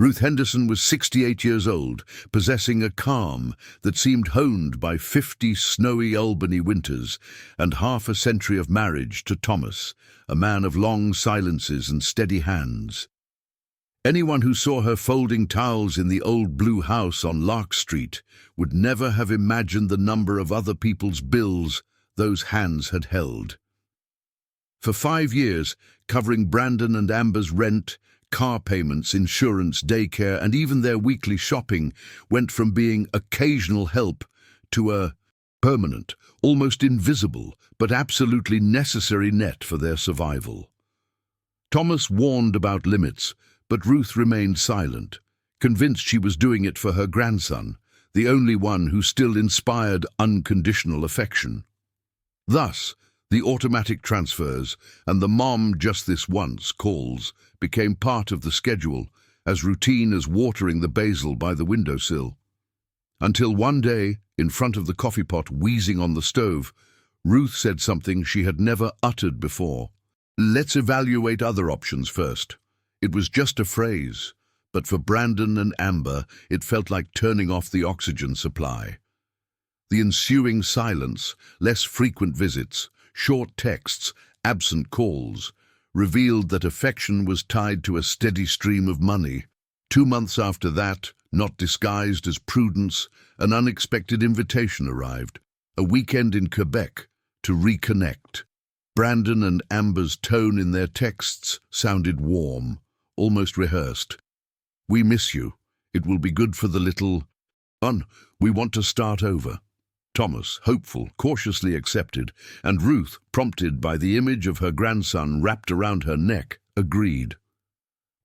Ruth Henderson was 68 years old, possessing a calm that seemed honed by 50 snowy Albany winters and half a century of marriage to Thomas, a man of long silences and steady hands. Anyone who saw her folding towels in the old blue house on Lark Street would never have imagined the number of other people's bills those hands had held. For 5 years, covering Brandon and Amber's rent, car payments, insurance, daycare, and even their weekly shopping went from being occasional help to a permanent, almost invisible, but absolutely necessary net for their survival. Thomas warned about limits, but Ruth remained silent, convinced she was doing it for her grandson, the only one who still inspired unconditional affection. Thus, the automatic transfers and the "mom just this once" calls became part of the schedule, as routine as watering the basil by the windowsill. Until one day, in front of the coffee pot wheezing on the stove, Ruth said something she had never uttered before. "Let's evaluate other options first." It was just a phrase, but for Brandon and Amber it felt like turning off the oxygen supply. The ensuing silence, less frequent visits, short texts, absent calls, revealed that affection was tied to a steady stream of money. 2 months after that, not disguised as prudence, an unexpected invitation arrived, a weekend in Quebec, to reconnect. Brandon and Amber's tone in their texts sounded warm, almost rehearsed. "We miss you. It will be good for the little one. We want to start over." Thomas, hopeful, cautiously accepted, and Ruth, prompted by the image of her grandson wrapped around her neck, agreed.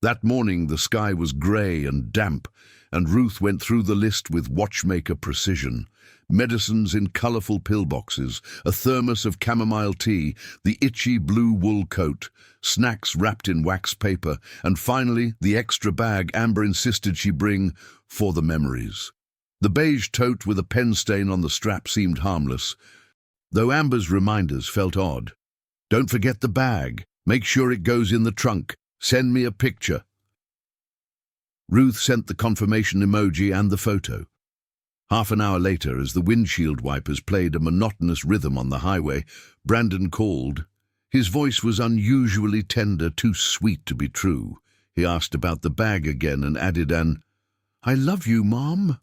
That morning the sky was grey and damp, and Ruth went through the list with watchmaker precision. Medicines in colourful pillboxes, a thermos of chamomile tea, the itchy blue wool coat, snacks wrapped in wax paper, and finally the extra bag Amber insisted she bring for the memories. The beige tote with a pen stain on the strap seemed harmless, though Amber's reminders felt odd. "Don't forget the bag. Make sure it goes in the trunk. Send me a picture." Ruth sent the confirmation emoji and the photo. Half an hour later, as the windshield wipers played a monotonous rhythm on the highway, Brandon called. His voice was unusually tender, too sweet to be true. He asked about the bag again and added an, "I love you, Mom,"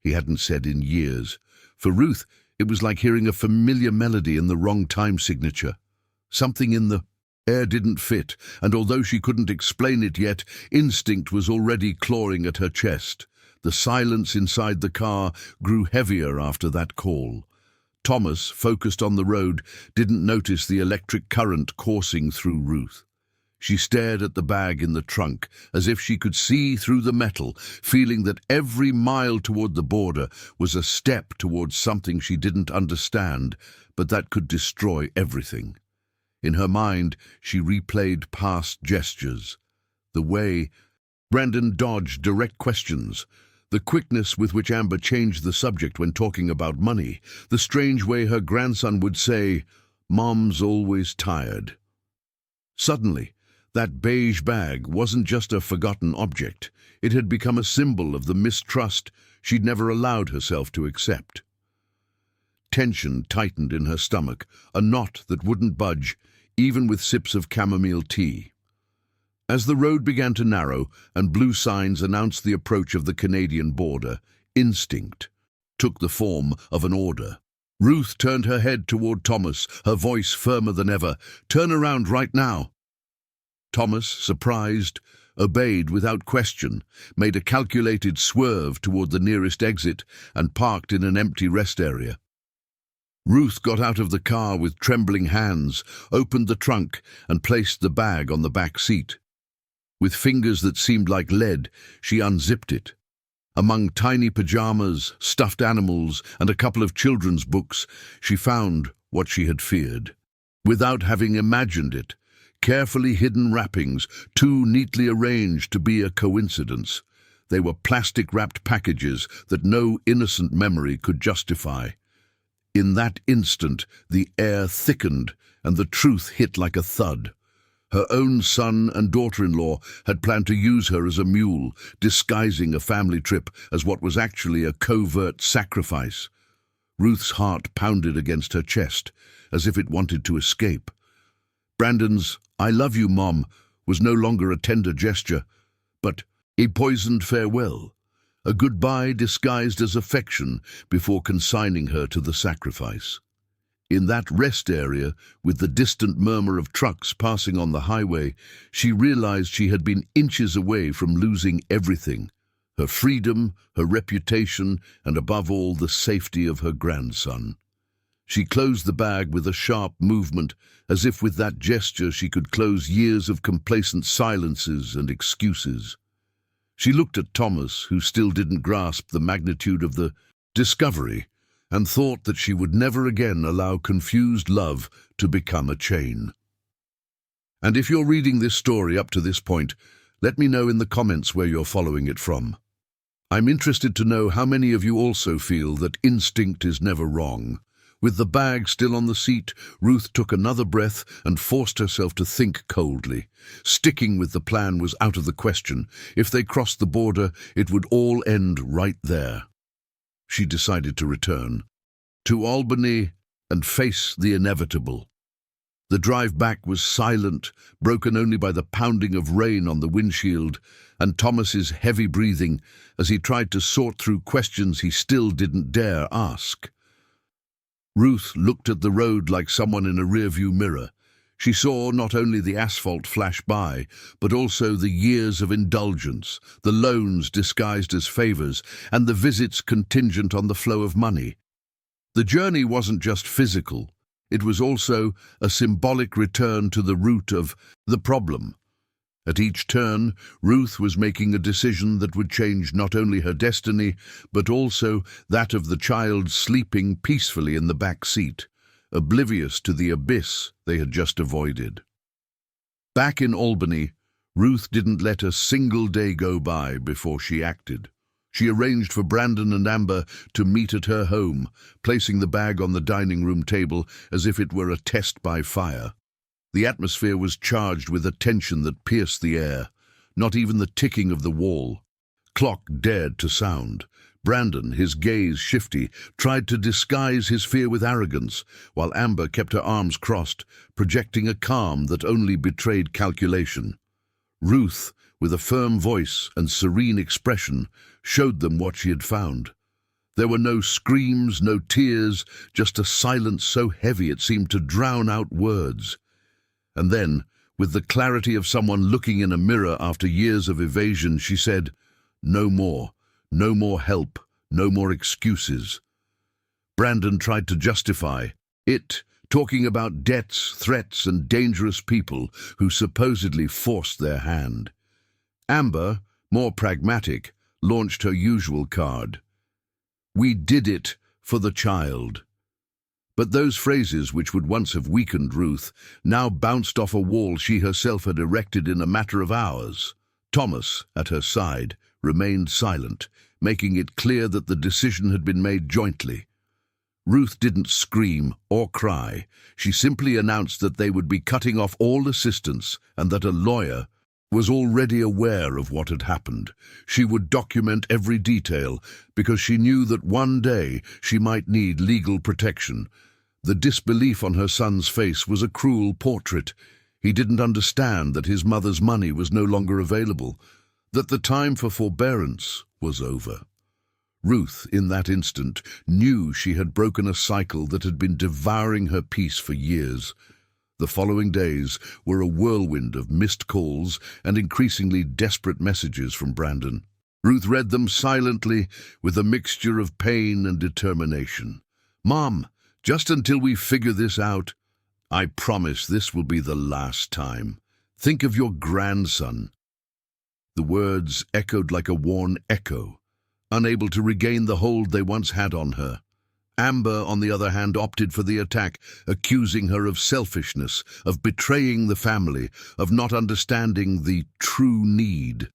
he hadn't said in years. For Ruth, it was like hearing a familiar melody in the wrong time signature. Something in the air didn't fit, and although she couldn't explain it yet, instinct was already clawing at her chest. The silence inside the car grew heavier after that call. Thomas, focused on the road, didn't notice the electric current coursing through Ruth. She stared at the bag in the trunk, as if she could see through the metal, feeling that every mile toward the border was a step towards something she didn't understand, but that could destroy everything. In her mind, she replayed past gestures. The way Brandon dodged direct questions, the quickness with which Amber changed the subject when talking about money, the strange way her grandson would say, "Mom's always tired." Suddenly, that beige bag wasn't just a forgotten object. It had become a symbol of the mistrust she'd never allowed herself to accept. Tension tightened in her stomach, a knot that wouldn't budge, even with sips of chamomile tea. As the road began to narrow and blue signs announced the approach of the Canadian border, instinct took the form of an order. Ruth turned her head toward Thomas, her voice firmer than ever. "Turn around right now." Thomas, surprised, obeyed without question, made a calculated swerve toward the nearest exit and parked in an empty rest area. Ruth got out of the car with trembling hands, opened the trunk, and placed the bag on the back seat. With fingers that seemed like lead, she unzipped it. Among tiny pajamas, stuffed animals, and a couple of children's books, she found what she had feared. Without having imagined it, carefully hidden wrappings, too neatly arranged to be a coincidence. They were plastic-wrapped packages that no innocent memory could justify. In that instant, the air thickened and the truth hit like a thud. Her own son and daughter-in-law had planned to use her as a mule, disguising a family trip as what was actually a covert sacrifice. Ruth's heart pounded against her chest, as if it wanted to escape. Brandon's "I love you, Mom" was no longer a tender gesture, but a poisoned farewell, a goodbye disguised as affection before consigning her to the sacrifice. In that rest area, with the distant murmur of trucks passing on the highway, she realized she had been inches away from losing everything: her freedom, her reputation, and above all, the safety of her grandson. She closed the bag with a sharp movement, as if with that gesture she could close years of complacent silences and excuses. She looked at Thomas, who still didn't grasp the magnitude of the discovery, and thought that she would never again allow confused love to become a chain. And if you're reading this story up to this point, let me know in the comments where you're following it from. I'm interested to know how many of you also feel that instinct is never wrong. With the bag still on the seat, Ruth took another breath and forced herself to think coldly. Sticking with the plan was out of the question. If they crossed the border, it would all end right there. She decided to return to Albany and face the inevitable. The drive back was silent, broken only by the pounding of rain on the windshield and Thomas's heavy breathing as he tried to sort through questions he still didn't dare ask. Ruth looked at the road like someone in a rearview mirror. She saw not only the asphalt flash by, but also the years of indulgence, the loans disguised as favors, and the visits contingent on the flow of money. The journey wasn't just physical, it was also a symbolic return to the root of the problem. At each turn, Ruth was making a decision that would change not only her destiny, but also that of the child sleeping peacefully in the back seat, oblivious to the abyss they had just avoided. Back in Albany, Ruth didn't let a single day go by before she acted. She arranged for Brandon and Amber to meet at her home, placing the bag on the dining room table as if it were a test by fire. The atmosphere was charged with a tension that pierced the air. Not even the ticking of the wall clock dared to sound. Brandon, his gaze shifty, tried to disguise his fear with arrogance, while Amber kept her arms crossed, projecting a calm that only betrayed calculation. Ruth, with a firm voice and serene expression, showed them what she had found. There were no screams, no tears, just a silence so heavy it seemed to drown out words. And then, with the clarity of someone looking in a mirror after years of evasion, she said, "No more. No more help. No more excuses." Brandon tried to justify it, talking about debts, threats, and dangerous people who supposedly forced their hand. Amber, more pragmatic, launched her usual card. "We did it for the child." But those phrases, which would once have weakened Ruth, now bounced off a wall she herself had erected in a matter of hours. Thomas, at her side, remained silent, making it clear that the decision had been made jointly. Ruth didn't scream or cry. She simply announced that they would be cutting off all assistance and that a lawyer was already aware of what had happened. She would document every detail because she knew that one day she might need legal protection. The disbelief on her son's face was a cruel portrait. He didn't understand that his mother's money was no longer available, that the time for forbearance was over. Ruth, in that instant, knew she had broken a cycle that had been devouring her peace for years. The following days were a whirlwind of missed calls and increasingly desperate messages from Brandon. Ruth read them silently, with a mixture of pain and determination. "Mom, just until we figure this out, I promise this will be the last time. Think of your grandson." The words echoed like a worn echo, unable to regain the hold they once had on her. Amber, on the other hand, opted for the attack, accusing her of selfishness, of betraying the family, of not understanding the true need.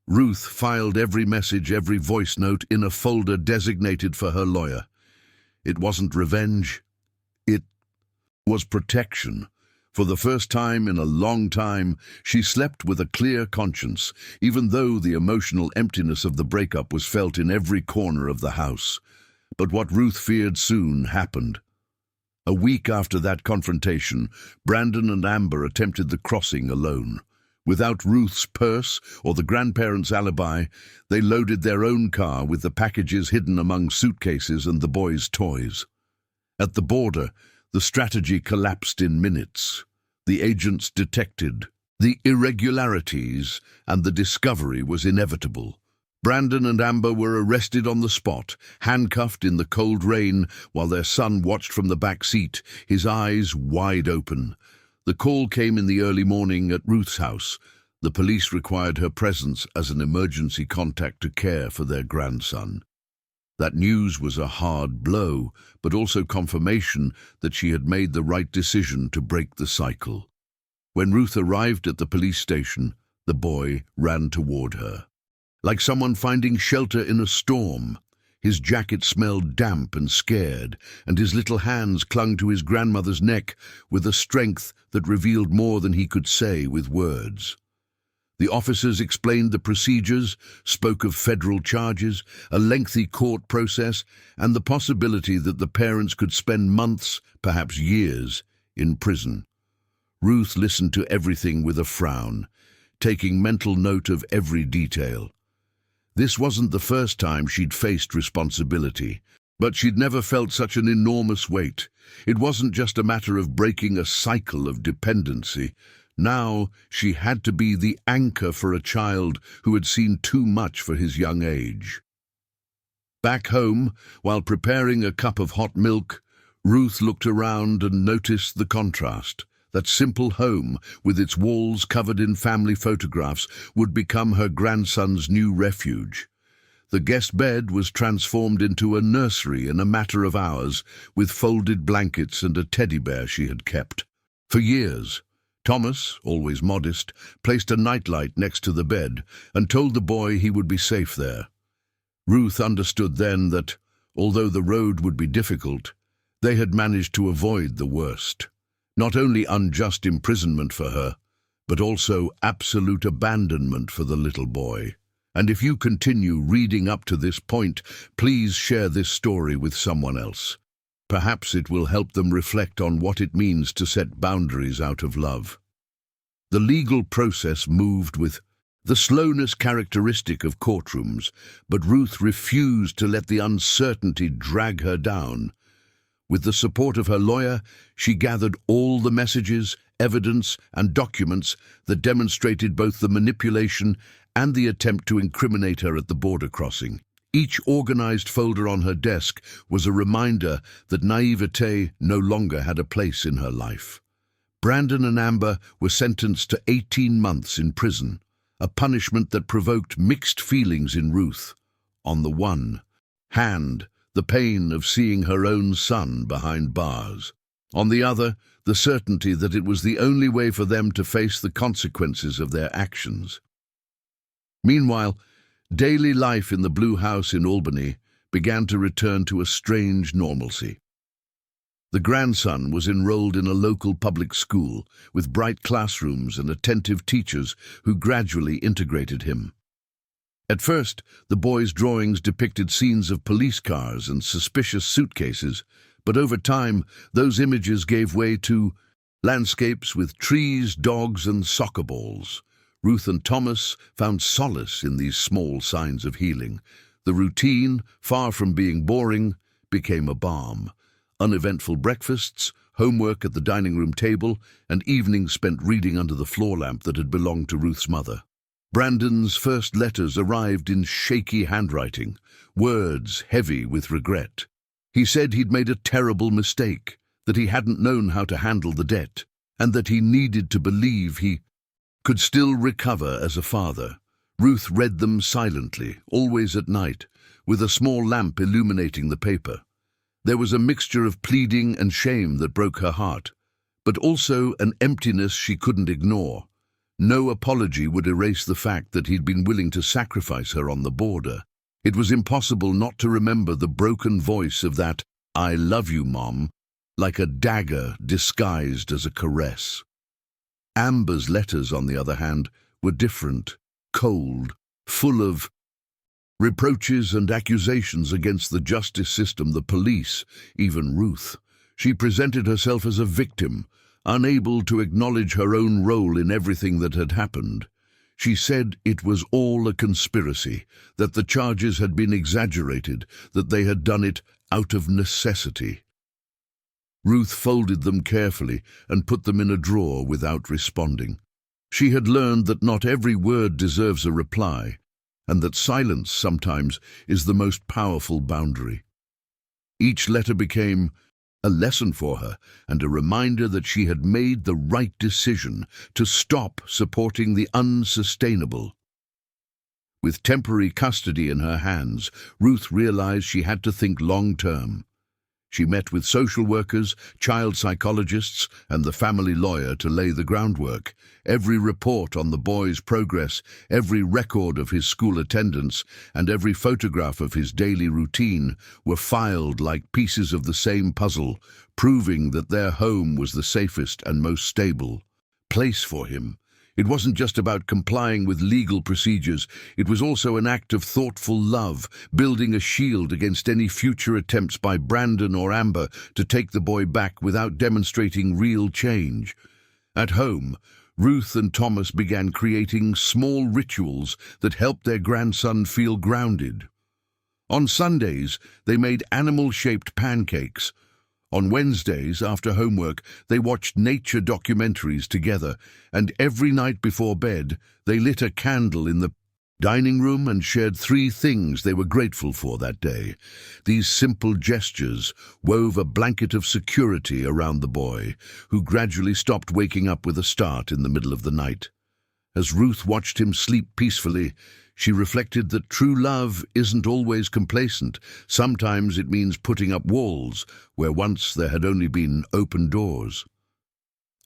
Ruth filed every message, every voice note in a folder designated for her lawyer. It wasn't revenge. It was protection. For the first time in a long time, she slept with a clear conscience, even though the emotional emptiness of the breakup was felt in every corner of the house. But what Ruth feared soon happened. A week after that confrontation, Brandon and Amber attempted the crossing alone. Without Ruth's purse or the grandparents' alibi, they loaded their own car with the packages hidden among suitcases and the boys' toys. At the border, the strategy collapsed in minutes. The agents detected the irregularities, and the discovery was inevitable. Brandon and Amber were arrested on the spot, handcuffed in the cold rain, while their son watched from the back seat, his eyes wide open. The call came in the early morning at Ruth's house. The police required her presence as an emergency contact to care for their grandson. That news was a hard blow, but also confirmation that she had made the right decision to break the cycle. When Ruth arrived at the police station, the boy ran toward her. Like someone finding shelter in a storm, his jacket smelled damp and scared, and his little hands clung to his grandmother's neck with a strength that revealed more than he could say with words. The officers explained the procedures, spoke of federal charges, a lengthy court process, and the possibility that the parents could spend months, perhaps years, in prison. Ruth listened to everything with a frown, taking mental note of every detail. This wasn't the first time she'd faced responsibility, but she'd never felt such an enormous weight. It wasn't just a matter of breaking a cycle of dependency. Now she had to be the anchor for a child who had seen too much for his young age. Back home, while preparing a cup of hot milk, Ruth looked around and noticed the contrast. That simple home, with its walls covered in family photographs, would become her grandson's new refuge. The guest bed was transformed into a nursery in a matter of hours, with folded blankets and a teddy bear she had kept. For years, Thomas, always modest, placed a nightlight next to the bed and told the boy he would be safe there. Ruth understood then that, although the road would be difficult, they had managed to avoid the worst. Not only unjust imprisonment for her, but also absolute abandonment for the little boy. And if you continue reading up to this point, please share this story with someone else. Perhaps it will help them reflect on what it means to set boundaries out of love. The legal process moved with the slowness characteristic of courtrooms, but Ruth refused to let the uncertainty drag her down. With the support of her lawyer, she gathered all the messages, evidence, and documents that demonstrated both the manipulation and the attempt to incriminate her at the border crossing. Each organized folder on her desk was a reminder that naivete no longer had a place in her life. Brandon and Amber were sentenced to 18 months in prison, a punishment that provoked mixed feelings in Ruth. On the one hand, the pain of seeing her own son behind bars. On the other, the certainty that it was the only way for them to face the consequences of their actions. Meanwhile, daily life in the Blue House in Albany began to return to a strange normalcy. The grandson was enrolled in a local public school with bright classrooms and attentive teachers who gradually integrated him. At first, the boy's drawings depicted scenes of police cars and suspicious suitcases, but over time, those images gave way to landscapes with trees, dogs, and soccer balls. Ruth and Thomas found solace in these small signs of healing. The routine, far from being boring, became a balm. Uneventful breakfasts, homework at the dining room table, and evenings spent reading under the floor lamp that had belonged to Ruth's mother. Brandon's first letters arrived in shaky handwriting, words heavy with regret. He said he'd made a terrible mistake, that he hadn't known how to handle the debt, and that he needed to believe he could still recover as a father. Ruth read them silently, always at night, with a small lamp illuminating the paper. There was a mixture of pleading and shame that broke her heart, but also an emptiness she couldn't ignore. No apology would erase the fact that he'd been willing to sacrifice her on the border. It was impossible not to remember the broken voice of that "I love you, Mom," like a dagger disguised as a caress. Amber's letters, on the other hand, were different, cold, full of reproaches and accusations against the justice system, the police, even Ruth. She presented herself as a victim, unable to acknowledge her own role in everything that had happened. She said it was all a conspiracy, that the charges had been exaggerated, that they had done it out of necessity. Ruth folded them carefully and put them in a drawer without responding. She had learned that not every word deserves a reply, and that silence sometimes is the most powerful boundary. Each letter became a lesson for her and a reminder that she had made the right decision to stop supporting the unsustainable. With temporary custody in her hands, Ruth realized she had to think long-term. She met with social workers, child psychologists, and the family lawyer to lay the groundwork. Every report on the boy's progress, every record of his school attendance, and every photograph of his daily routine were filed like pieces of the same puzzle, proving that their home was the safest and most stable place for him. It wasn't just about complying with legal procedures, it was also an act of thoughtful love, building a shield against any future attempts by Brandon or Amber to take the boy back without demonstrating real change. At home, Ruth and Thomas began creating small rituals that helped their grandson feel grounded. On Sundays, they made animal-shaped pancakes. On Wednesdays, after homework, they watched nature documentaries together, and every night before bed, they lit a candle in the dining room and shared 3 things they were grateful for that day. These simple gestures wove a blanket of security around the boy, who gradually stopped waking up with a start in the middle of the night. As Ruth watched him sleep peacefully, she reflected that true love isn't always complacent. Sometimes it means putting up walls where once there had only been open doors.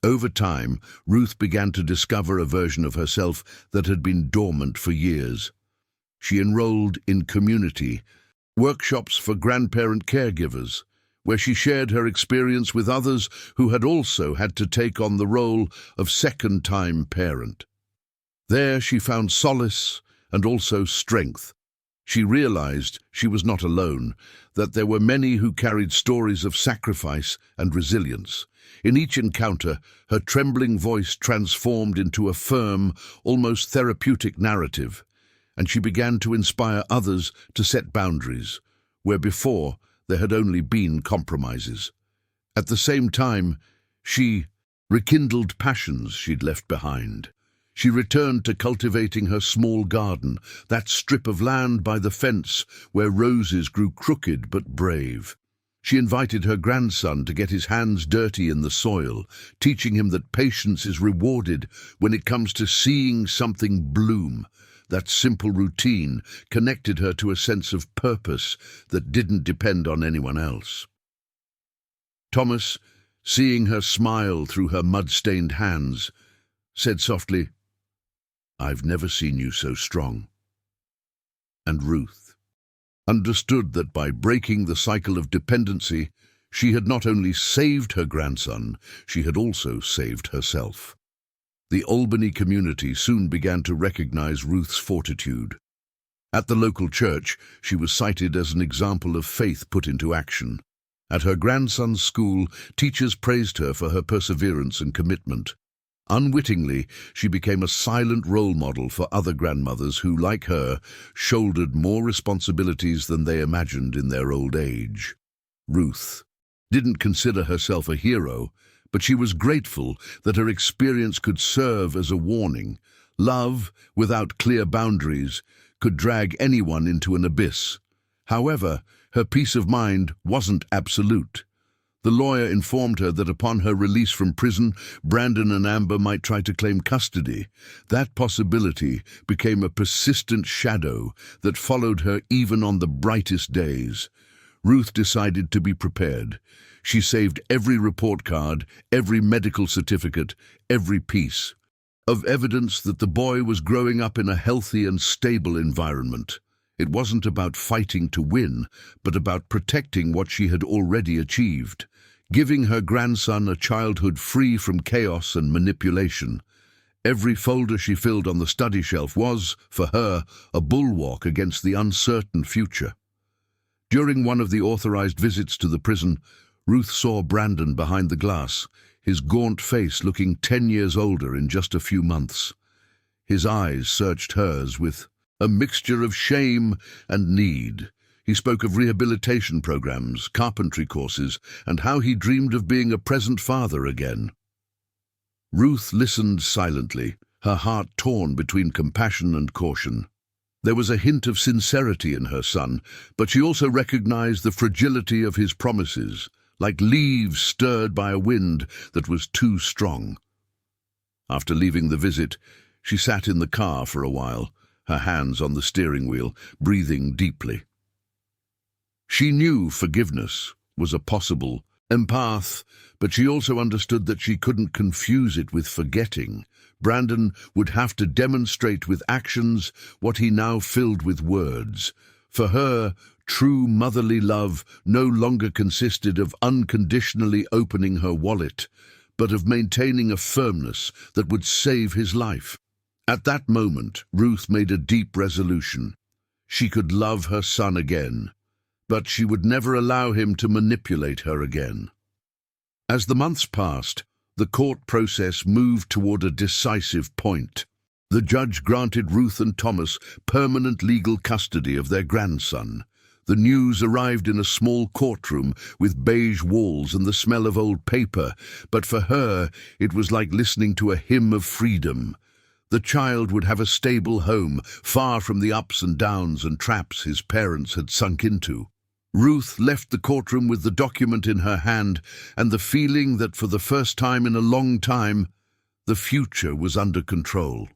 Over time, Ruth began to discover a version of herself that had been dormant for years. She enrolled in community workshops for grandparent caregivers, where she shared her experience with others who had also had to take on the role of second-time parent. There she found solace and also strength. She realized she was not alone, that there were many who carried stories of sacrifice and resilience. In each encounter, her trembling voice transformed into a firm, almost therapeutic narrative, and she began to inspire others to set boundaries, where before there had only been compromises. At the same time, she rekindled passions she'd left behind. She returned to cultivating her small garden, that strip of land by the fence where roses grew crooked but brave. She invited her grandson to get his hands dirty in the soil, teaching him that patience is rewarded when it comes to seeing something bloom. That simple routine connected her to a sense of purpose that didn't depend on anyone else. Thomas, seeing her smile through her mud-stained hands, said softly, "I've never seen you so strong." And Ruth understood that by breaking the cycle of dependency, she had not only saved her grandson, she had also saved herself. The Albany community soon began to recognize Ruth's fortitude. At the local church, she was cited as an example of faith put into action. At her grandson's school, teachers praised her for her perseverance and commitment. Unwittingly, she became a silent role model for other grandmothers who, like her, shouldered more responsibilities than they imagined in their old age. Ruth didn't consider herself a hero, but she was grateful that her experience could serve as a warning. Love, without clear boundaries, could drag anyone into an abyss. However, her peace of mind wasn't absolute. The lawyer informed her that upon her release from prison, Brandon and Amber might try to claim custody. That possibility became a persistent shadow that followed her even on the brightest days. Ruth decided to be prepared. She saved every report card, every medical certificate, every piece of evidence that the boy was growing up in a healthy and stable environment. It wasn't about fighting to win, but about protecting what she had already achieved. giving her grandson a childhood free from chaos and manipulation. Every folder she filled on the study shelf was, for her, a bulwark against the uncertain future. During one of the authorized visits to the prison, Ruth saw Brandon behind the glass, his gaunt face looking 10 years older in just a few months. His eyes searched hers with a mixture of shame and need. He spoke of rehabilitation programs, carpentry courses, and how he dreamed of being a present father again. Ruth listened silently, her heart torn between compassion and caution. There was a hint of sincerity in her son, but she also recognized the fragility of his promises, like leaves stirred by a wind that was too strong. After leaving the visit, she sat in the car for a while, her hands on the steering wheel, breathing deeply. She knew forgiveness was a possible path, but she also understood that she couldn't confuse it with forgetting. Brandon would have to demonstrate with actions what he now filled with words. For her, true motherly love no longer consisted of unconditionally opening her wallet, but of maintaining a firmness that would save his life. At that moment, Ruth made a deep resolution. She could love her son again, but she would never allow him to manipulate her again. As the months passed, the court process moved toward a decisive point. The judge granted Ruth and Thomas permanent legal custody of their grandson. The news arrived in a small courtroom with beige walls and the smell of old paper, but for her it was like listening to a hymn of freedom. The child would have a stable home, far from the ups and downs and traps his parents had sunk into. Ruth left the courtroom with the document in her hand and the feeling that for the first time in a long time, the future was under control.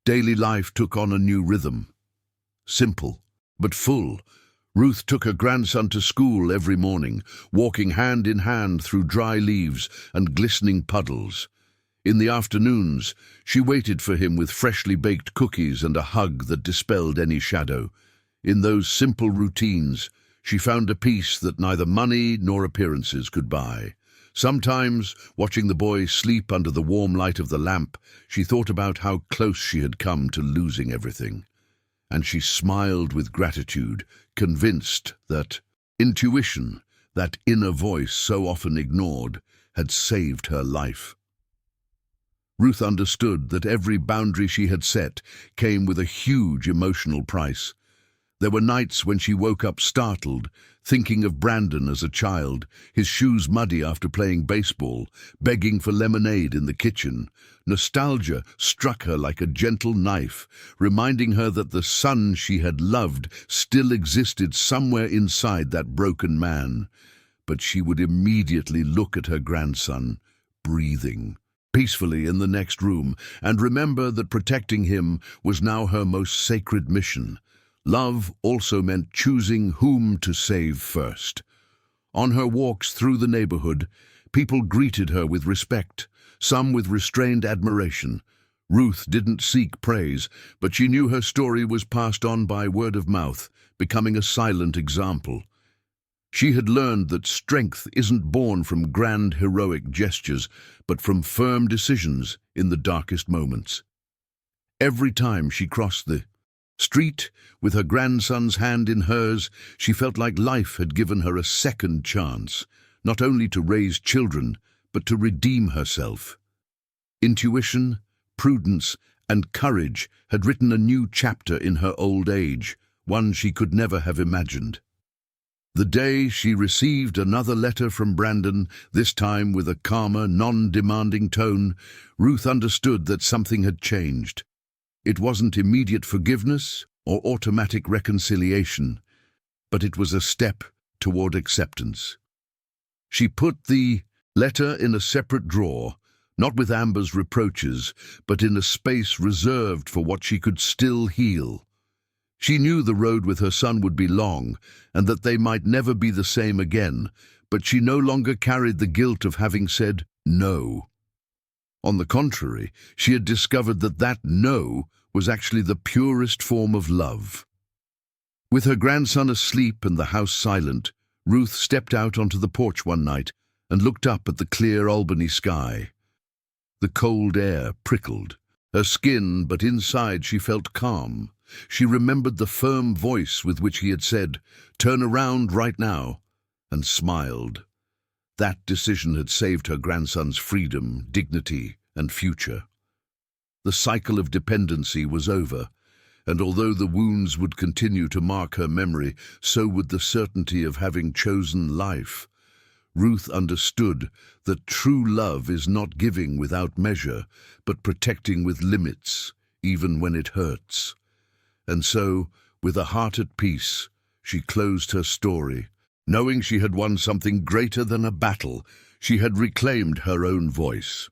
Daily life took on a new rhythm. Simple, but full. Ruth took her grandson to school every morning, walking hand in hand through dry leaves and glistening puddles. In the afternoons, she waited for him with freshly baked cookies and a hug that dispelled any shadow. In those simple routines, she found a peace that neither money nor appearances could buy. Sometimes, watching the boy sleep under the warm light of the lamp, she thought about how close she had come to losing everything. And she smiled with gratitude, convinced that intuition, that inner voice so often ignored, had saved her life. Ruth understood that every boundary she had set came with a huge emotional price. There were nights when she woke up startled, thinking of Brandon as a child, his shoes muddy after playing baseball, begging for lemonade in the kitchen. Nostalgia struck her like a gentle knife, reminding her that the son she had loved still existed somewhere inside that broken man. But she would immediately look at her grandson, breathing peacefully in the next room, and remember that protecting him was now her most sacred mission. Love also meant choosing whom to save first. On her walks through the neighborhood, people greeted her with respect, some with restrained admiration. Ruth didn't seek praise, but she knew her story was passed on by word of mouth, becoming a silent example. She had learned that strength isn't born from grand heroic gestures, but from firm decisions in the darkest moments. Every time she crossed the street, with her grandson's hand in hers, she felt like life had given her a second chance, not only to raise children, but to redeem herself. Intuition, prudence, and courage had written a new chapter in her old age, one she could never have imagined. The day she received another letter from Brandon, this time with a calmer, non-demanding tone, Ruth understood that something had changed. It wasn't immediate forgiveness or automatic reconciliation, but it was a step toward acceptance. She put the letter in a separate drawer, not with Amber's reproaches, but in a space reserved for what she could still heal. She knew the road with her son would be long, and that they might never be the same again, but she no longer carried the guilt of having said no. On the contrary, she had discovered that that no was actually the purest form of love. With her grandson asleep and the house silent, Ruth stepped out onto the porch one night and looked up at the clear Albany sky. The cold air prickled her skin, but inside she felt calm. She remembered the firm voice with which he had said, "Turn around right now," and smiled. That decision had saved her grandson's freedom, dignity, and future. The cycle of dependency was over, and although the wounds would continue to mark her memory, so would the certainty of having chosen life. Ruth understood that true love is not giving without measure, but protecting with limits, even when it hurts. And so, with a heart at peace, she closed her story. Knowing she had won something greater than a battle, she had reclaimed her own voice.